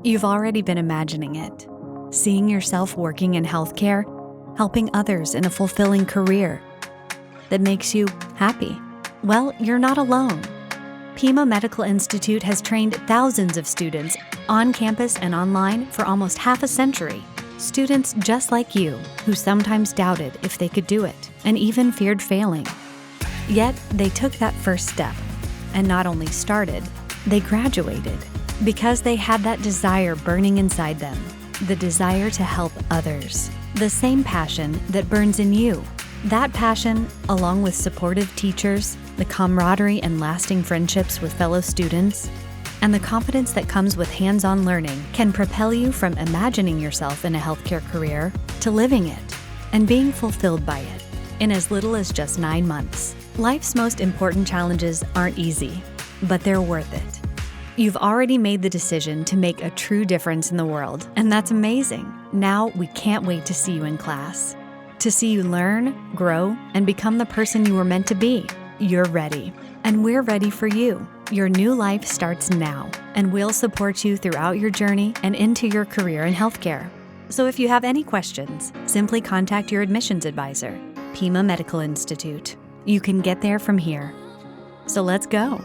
You've already been imagining it, seeing yourself working in healthcare, helping others in a fulfilling career that makes you happy. Well, you're not alone. Pima Medical Institute has trained thousands of students on campus and online for almost half a century. Students just like you who sometimes doubted if they could do it and even feared failing. Yet they took that first step and not only started, they graduated because they had that desire burning inside them, the desire to help others, the same passion that burns in you. That passion, along with supportive teachers, the camaraderie and lasting friendships with fellow students, and the confidence that comes with hands-on learning can propel you from imagining yourself in a healthcare career to living it and being fulfilled by it in as little as just 9 months. Life's most important challenges aren't easy, but they're worth it. You've already made the decision to make a true difference in the world, and that's amazing. Now we can't wait to see you in class, to see you learn, grow, and become the person you were meant to be. You're ready, and we're ready for you. Your new life starts now, and we'll support you throughout your journey and into your career in healthcare. So if you have any questions, simply contact your admissions advisor, Pima Medical Institute. You can get there from here. So let's go.